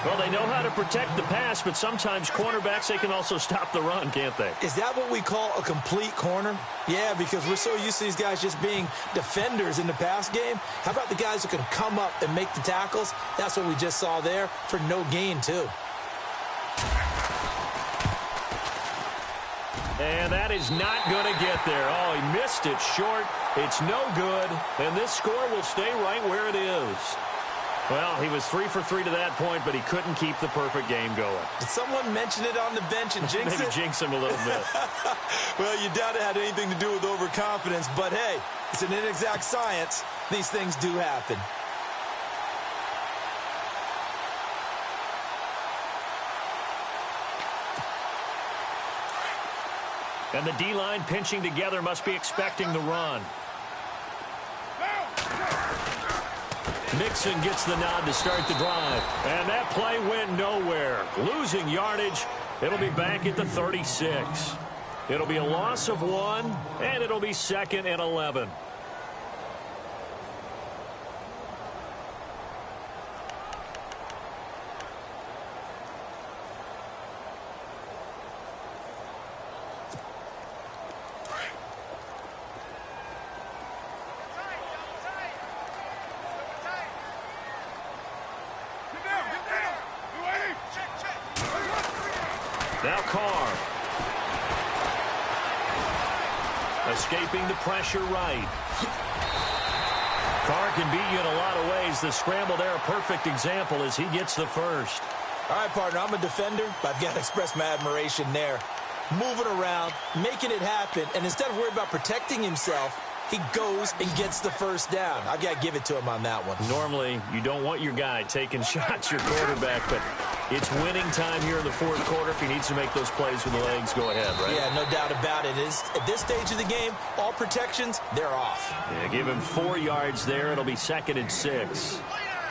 Well, they know how to protect the pass, but sometimes cornerbacks, they can also stop the run, can't they? Is that what we call a complete corner? Yeah, because we're so used to these guys just being defenders in the pass game. How about the guys who can come up and make the tackles? That's what we just saw there for no gain, too. And that is not going to get there. Oh, he missed it short. It's no good. And this score will stay right where it is. Well, he was 3 for 3 to that point, but he couldn't keep the perfect game going. Did someone mention it on the bench and jinx it? Maybe jinx him a little bit. Well, you doubt it had anything to do with overconfidence, but hey, it's an inexact science. These things do happen. And the D-line pinching together must be expecting the run. Mixon gets the nod to start the drive. And that play went nowhere. Losing yardage. It'll be back at the 36. It'll be a loss of 1, and it'll be 2nd and 11. Now Carr. Escaping the pressure right. Carr can beat you in a lot of ways. The scramble there, a perfect example as he gets the first. All right, partner, I'm a defender, but I've got to express my admiration there. Moving around, making it happen, and instead of worrying about protecting himself, he goes and gets the first down. I've got to give it to him on that one. Normally, you don't want your guy taking shots, your quarterback, but it's winning time here in the 4th quarter. If he needs to make those plays with the legs, go ahead, right? Yeah, no doubt about it. At this stage of the game, all protections, they're off. Yeah, give him 4 yards there. It'll be 2nd and 6.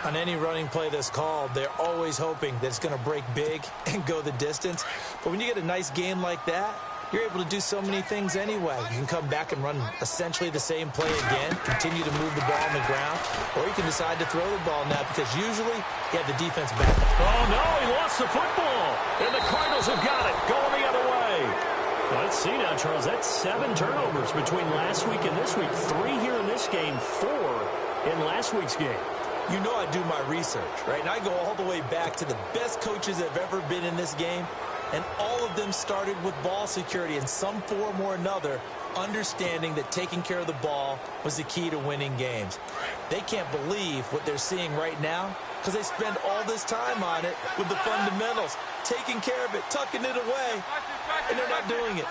On any running play that's called, they're always hoping that it's going to break big and go the distance. But when you get a nice game like that, you're able to do so many things anyway. You can come back and run essentially the same play again, continue to move the ball on the ground, or you can decide to throw the ball now because usually you have the defense back. Oh, no, he lost the football, and the Cardinals have got it, going the other way. Let's see now, Charles, that's 7 turnovers between last week and this week. 3 here in this game, 4 in last week's game. You know I do my research, right? And I go all the way back to the best coaches that have ever been in this game. And all of them started with ball security in some form or another, understanding that taking care of the ball was the key to winning games. They can't believe what they're seeing right now because they spend all this time on it with the fundamentals, taking care of it, tucking it away, and they're not doing it.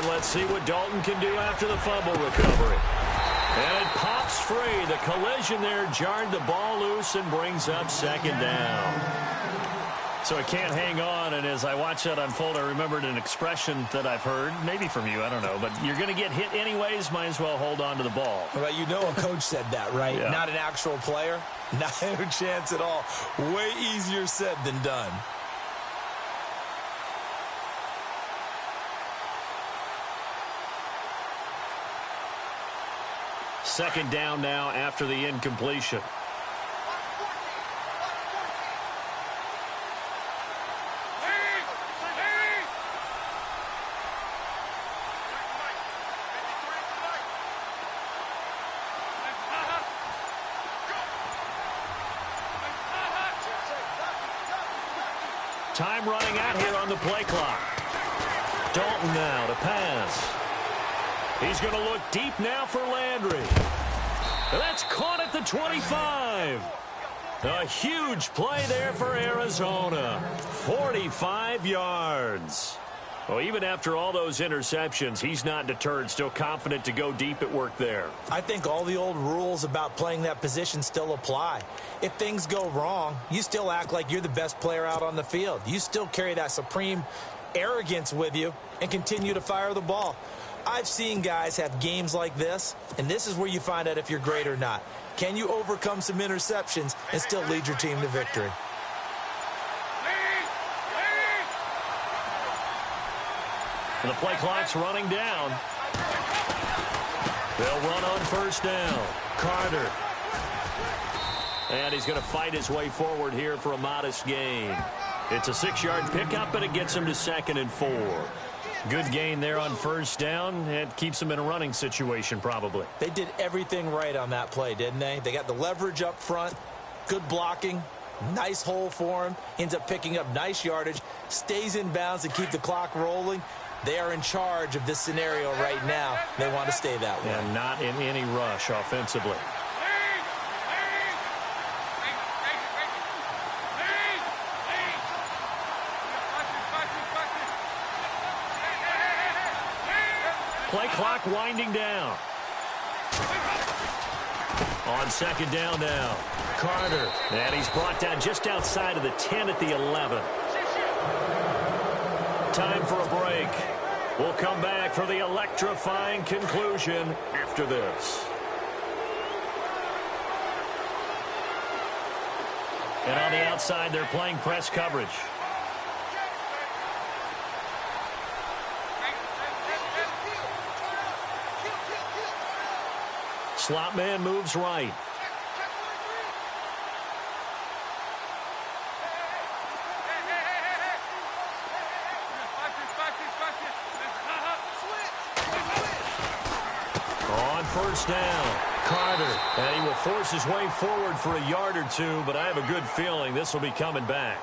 Let's see what Dalton can do after the fumble recovery. And it pops free. The collision there jarred the ball loose and brings up 2nd down. So it can't hang on, and as I watch that unfold, I remembered an expression that I've heard, maybe from you, I don't know, but you're going to get hit anyways, might as well hold on to the ball. Well, you know a coach said that, right? Yeah. Not an actual player. No chance at all. Way easier said than done. Second down now after the incompletion. Time running out here on the play clock. Dalton now to pass. He's going to look deep now for Landry. That's caught at the 25. A huge play there for Arizona. 45 yards. Well, even after all those interceptions, he's not deterred, still confident to go deep at work there. I think all the old rules about playing that position still apply. If things go wrong, you still act like you're the best player out on the field. You still carry that supreme arrogance with you and continue to fire the ball. I've seen guys have games like this, and this is where you find out if you're great or not. Can you overcome some interceptions and still lead your team to victory? The play clock's running down. They'll run on first down. Carter. And he's going to fight his way forward here for a modest gain. It's a 6-yard pickup, and it gets him to 2nd and 4. Good gain there on first down. It keeps them in a running situation probably. They did everything right on that play, didn't they? They got the leverage up front, good blocking, nice hole for him, ends up picking up nice yardage, stays in bounds to keep the clock rolling. They are in charge of this scenario right now. They want to stay that way. And not in any rush offensively. Play clock winding down. On second down now. Carter. And he's brought down just outside of the 10 at the 11. Time for a break. We'll come back for the electrifying conclusion after this. And on the outside, they're playing press coverage. Slot man moves right. On first down, Carter. And he will force his way forward for a yard or two, but I have a good feeling this will be coming back.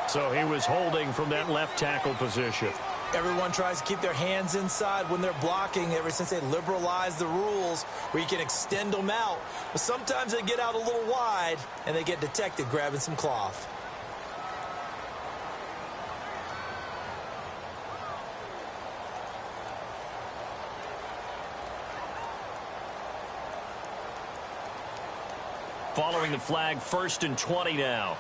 So he was holding from that left tackle position. Everyone tries to keep their hands inside when they're blocking ever since they liberalized the rules where you can extend them out. But sometimes they get out a little wide and they get detected grabbing some cloth. Following the flag, 1st and 20 now.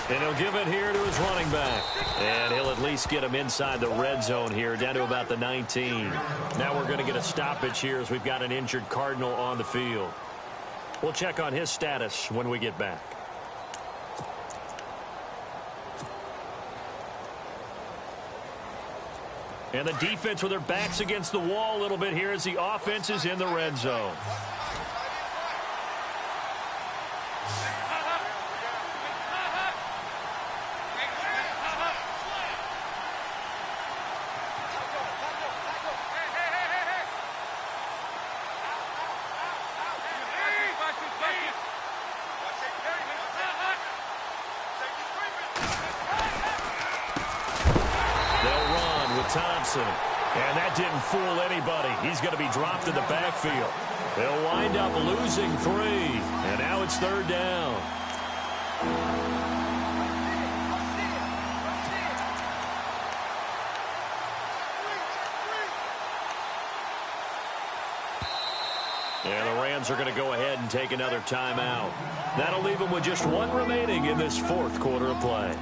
And he'll give it here to his running back. And he'll at least get him inside the red zone here, down to about the 19. Now we're going to get a stoppage here as we've got an injured Cardinal on the field. We'll check on his status when we get back. And the defense with their backs against the wall a little bit here as the offense is in the red zone. And that didn't fool anybody. He's going to be dropped in the backfield. They'll wind up losing 3. And now it's 3rd down. And the Rams are going to go ahead and take another timeout. That'll leave them with just one remaining in this fourth quarter of play.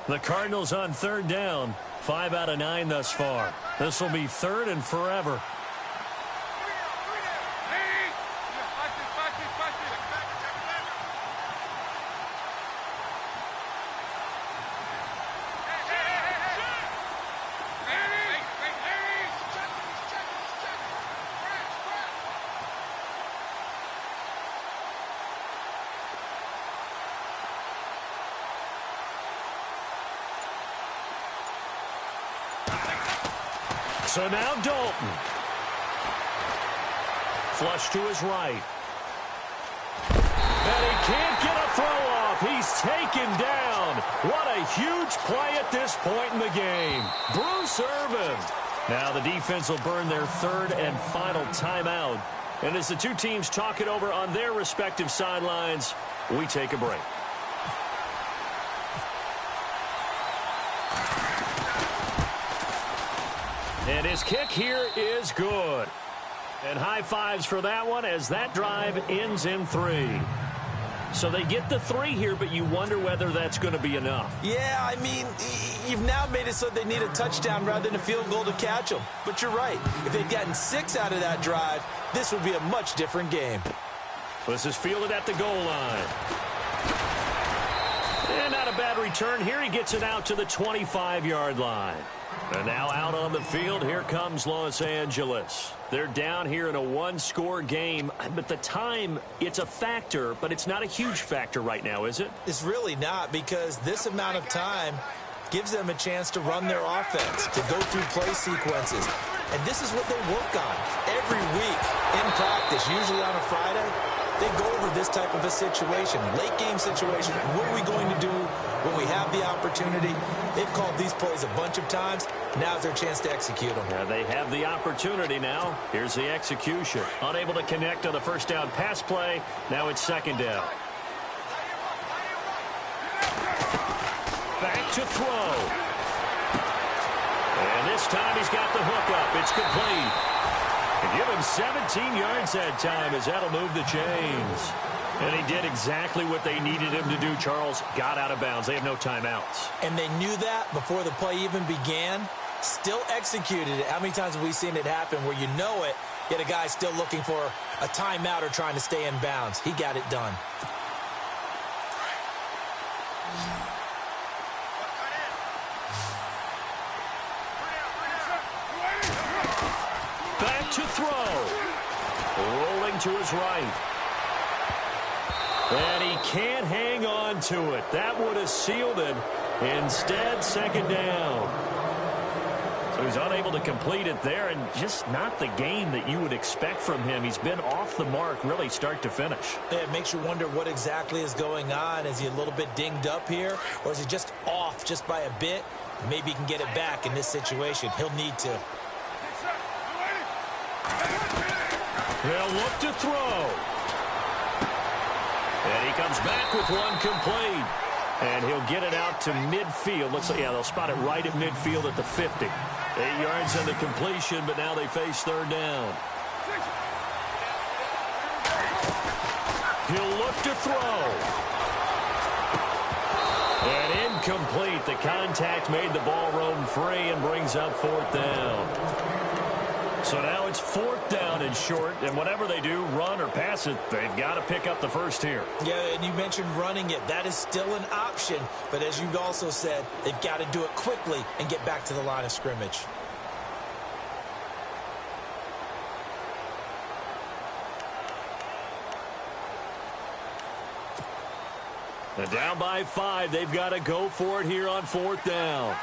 The Cardinals on third down. 5 out of 9 thus far. This will be third and forever. So now Dalton. Flush to his right. And he can't get a throw off. He's taken down. What a huge play at this point in the game. Bruce Irvin. Now the defense will burn their third and final timeout. And as the two teams talk it over on their respective sidelines, we take a break. And his kick here is good. And high fives for that one as that drive ends in 3. So they get the 3 here, but you wonder whether that's going to be enough. Yeah, I mean, you've now made it so they need a touchdown rather than a field goal to catch them. But you're right. If they'd gotten 6 out of that drive, this would be a much different game. This is fielded at the goal line. And not a bad return here. He gets it out to the 25-yard line. And now out on the field, here comes Los Angeles. They're down here in a one-score game. But the time, it's a factor, but it's not a huge factor right now, is it? It's really not, because this amount of time gives them a chance to run their offense, to go through play sequences. And this is what they work on every week in practice, usually on a Friday. They go over this type of a situation, late game situation. What are we going to do when we have the opportunity? They've called these plays a bunch of times. Now's their chance to execute them. Yeah, they have the opportunity now. Here's the execution. Unable to connect on the first down pass play. Now it's second down. Back to throw. And this time he's got the hook up. It's complete. And give him 17 yards that time as that'll move the chains. And he did exactly what they needed him to do, Charles. Got out of bounds. They have no timeouts. And they knew that before the play even began. Still executed it. How many times have we seen it happen where you know it, yet a guy still looking for a timeout or trying to stay in bounds? He got it done. Back to throw. Rolling to his right. And he can't hang on to it. That would have sealed it. Instead, second down. So he's unable to complete it there, and just not the game that you would expect from him. He's been off the mark really start to finish. Yeah, it makes you wonder what exactly is going on. Is he a little bit dinged up here, or is he just off just by a bit? Maybe he can get it back in this situation. He'll need to. They'll look to throw. And he comes back with one complete. And he'll get it out to midfield. Looks like, yeah, they'll spot it right at midfield at the 50. 8 yards on the completion, but now they face third down. He'll look to throw. And incomplete. The contact made the ball roam free and brings up fourth down. So now it's fourth down and short, and whatever they do, run or pass it, they've got to pick up the first here. Yeah, and you mentioned running it. That is still an option, but as you also said, they've got to do it quickly and get back to the line of scrimmage. And down by 5, they've got to go for it here on fourth down.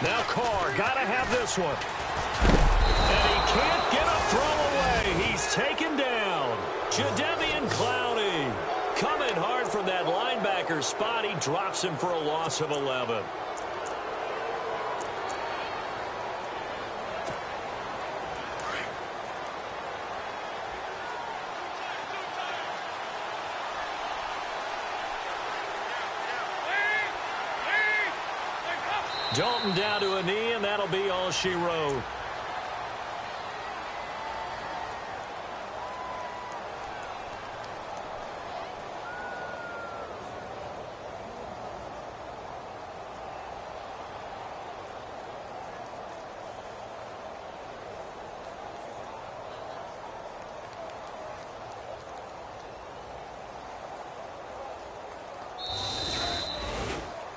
Now Carr, gotta have this one. And he can't get a throw away. He's taken down. Jadeveon Clowney coming hard from that linebacker spot. He drops him for a loss of 11. Dalton down to a knee, and that'll be all she wrote.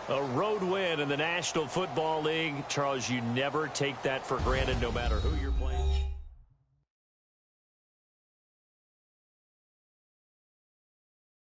A road win in the National Football League. Charles, you never take that for granted no matter who you're playing.